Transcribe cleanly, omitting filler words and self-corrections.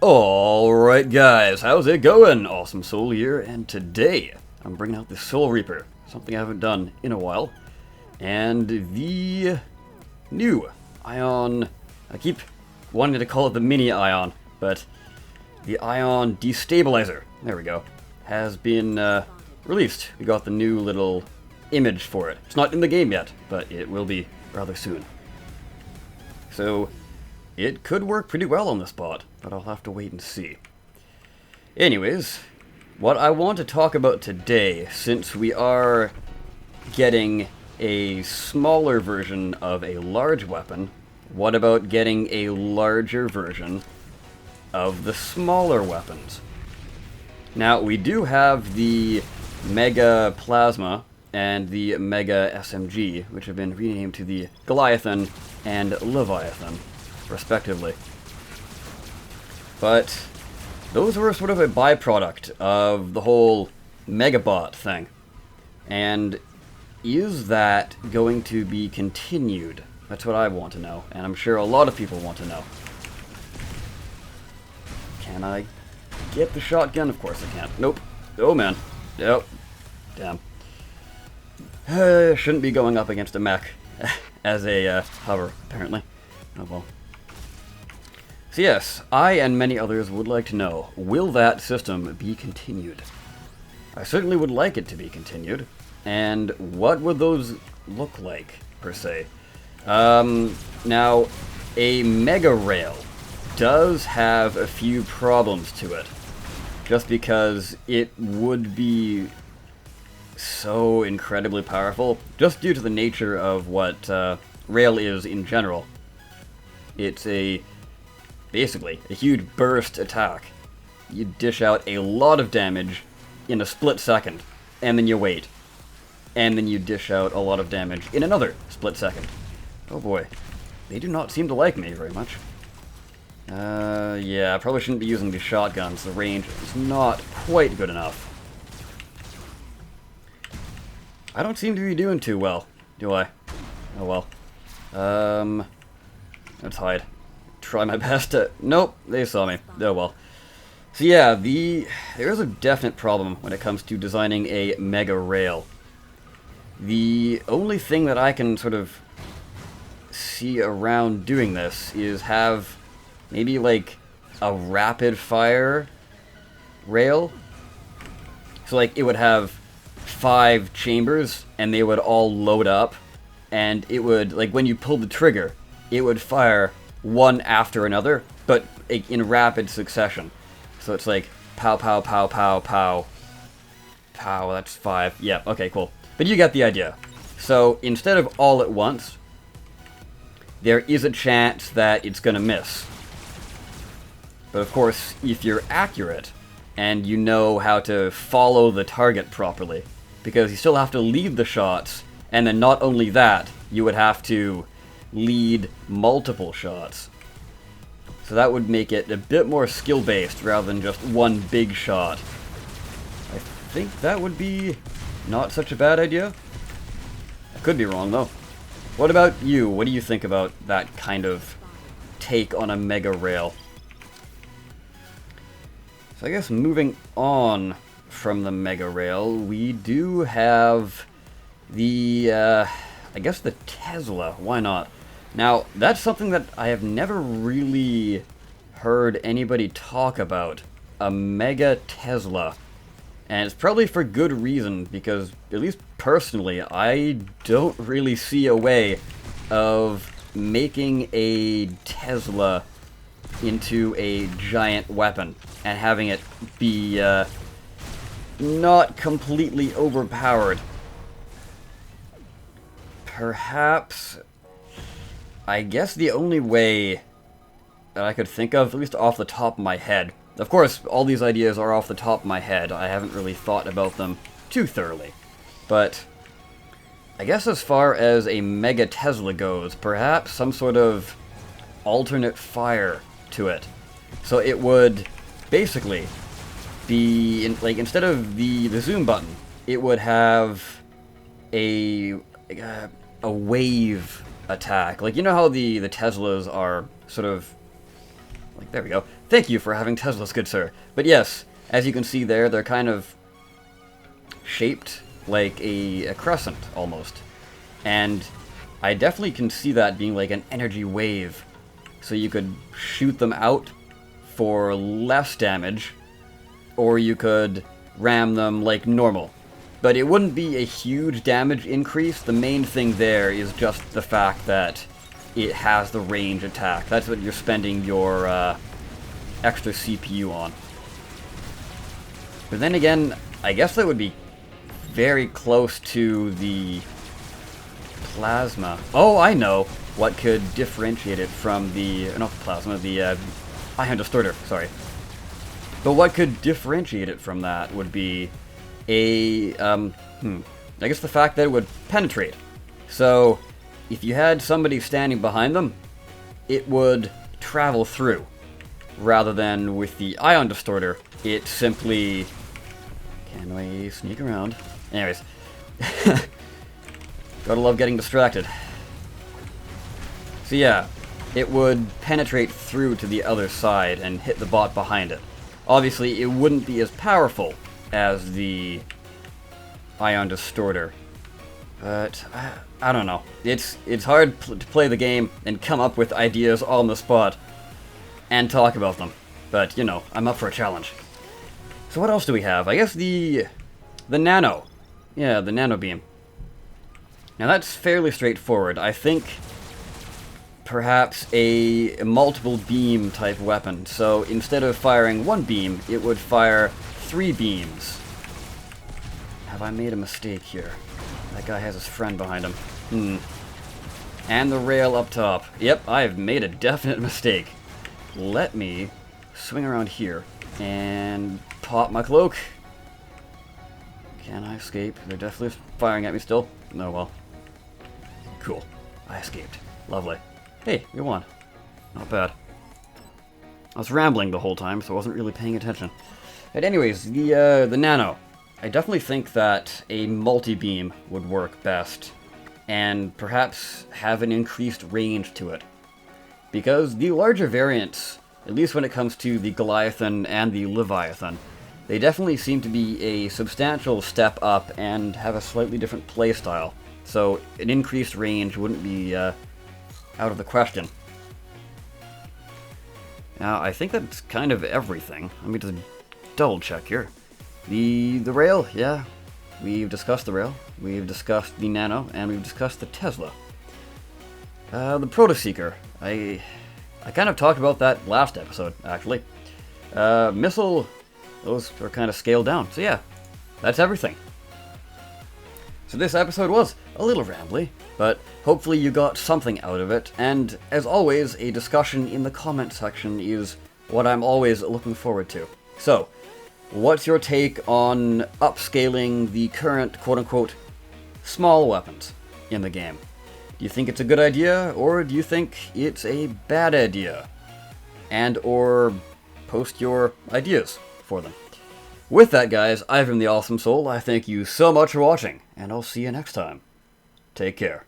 Alright guys, how's it going? Awesome Soul here, and today I'm bringing out the Soul Reaper, something I haven't done in a while, and the new Ion, I keep wanting to call it the Mini Ion, but the Ion Destabilizer, there we go, has been released. We got the new little image for it. It's not in the game yet, but it will be rather soon. So, it could work pretty well on this bot, but I'll have to wait and see. Anyways, what I want to talk about today, since we are getting a smaller version of a large weapon, what about getting a larger version of the smaller weapons? Now, we do have the Mega Plasma and the Mega SMG, which have been renamed to the Goliathan and Leviathan, respectively. But those were sort of a byproduct of the whole Megabot thing. And is that going to be continued? That's what I want to know, and I'm sure a lot of people want to know. Can I get the shotgun? Of course I can't. Nope. Oh man. Nope. Damn. Shouldn't be going up against a mech as a hover, apparently. Oh well. So yes, I and many others would like to know, will that system be continued? I certainly would like it to be continued, and what would those look like, per se? Now, a Mega Rail does have a few problems to it, just because it would be so incredibly powerful, just due to the nature of what Rail is in general. It's basically a huge burst attack. You dish out a lot of damage in a split second, and then you wait. And then you dish out a lot of damage in another split second. Oh boy. They do not seem to like me very much. Yeah, I probably shouldn't be using the shotguns. The range is not quite good enough. I don't seem to be doing too well, do I? Oh well. Let's hide. Try my best to... Nope, they saw me. Oh well. So yeah, there is a definite problem when it comes to designing a Mega Rail. The only thing that I can sort of see around doing this is have maybe like a rapid fire rail. So like it would have 5 chambers and they would all load up, and it would, like when you pull the trigger, it would fire one after another, but in rapid succession. So it's like pow pow pow pow pow pow. That's 5. Yeah, okay, cool. But you get the idea. So instead of all at once, there is a chance that it's gonna miss. But of course, if you're accurate and you know how to follow the target properly, because you still have to lead the shots, and then not only that, you would have to lead multiple shots. So that would make it a bit more skill-based rather than just one big shot. I think that would be not such a bad idea. I could be wrong though. What about you? What do you think about that kind of take on a Mega Rail? So I guess moving on from the Mega Rail, we do have the, I guess the Tesla. Why not? Now, that's something that I have never really heard anybody talk about. A Mega Tesla. And it's probably for good reason, because, at least personally, I don't really see a way of making a Tesla into a giant weapon and having it be not completely overpowered. Perhaps, I guess the only way that I could think of, at least off the top of my head, of course, all these ideas are off the top of my head, I haven't really thought about them too thoroughly, but I guess as far as a Mega Tesla goes, perhaps some sort of alternate fire to it. So it would basically be, like, instead of the zoom button, it would have a wave attack. Like, you know how the Teslas are sort of Like, there we go. Thank you for having Teslas, good sir. But yes, as you can see there, they're kind of shaped like a crescent, almost. And I definitely can see that being like an energy wave. So you could shoot them out for less damage, or you could ram them like normal. But it wouldn't be a huge damage increase. The main thing there is just the fact that it has the range attack. That's what you're spending your extra CPU on. But then again, I guess that would be very close to the plasma. Oh, I know what could differentiate it from the, not the plasma, the ion distorter, sorry. But what could differentiate it from that would be I guess the fact that it would penetrate. So, if you had somebody standing behind them, it would travel through. Rather than with the ion distorter, it simply... Can we sneak around? Anyways. Gotta love getting distracted. So yeah, it would penetrate through to the other side and hit the bot behind it. Obviously, it wouldn't be as powerful as the ion distorter. But, I don't know. It's hard to play the game and come up with ideas on the spot and talk about them. But, you know, I'm up for a challenge. So what else do we have? I guess the Nano. Yeah, the Nano Beam. Now that's fairly straightforward. I think perhaps a multiple beam type weapon. So instead of firing one beam, it would fire 3 beams. Have I made a mistake here? That guy has his friend behind him. And the rail up top. Yep, I have made a definite mistake. Let me swing around here and pop my cloak. Can I escape? They're definitely firing at me still. No, well. Cool. I escaped. Lovely. Hey, we won. Not bad. I was rambling the whole time, so I wasn't really paying attention. But anyways, the Nano. I definitely think that a multi-beam would work best, and perhaps have an increased range to it. Because the larger variants, at least when it comes to the Goliathan and the Leviathan, they definitely seem to be a substantial step up and have a slightly different playstyle. So an increased range wouldn't be out of the question. Now, I think that's kind of everything. Let me just double check here. The rail, yeah. We've discussed the rail, we've discussed the Nano, and we've discussed the Tesla. The Protoseeker. I kind of talked about that last episode, actually. Missile, those are kind of scaled down. So yeah, that's everything. So this episode was a little rambly, but hopefully you got something out of it, and as always, a discussion in the comment section is what I'm always looking forward to. So, what's your take on upscaling the current quote-unquote small weapons in the game? Do you think it's a good idea, or do you think it's a bad idea? And or post your ideas for them. With that, guys, I've been the Awesome Soul. I thank you so much for watching, and I'll see you next time. Take care.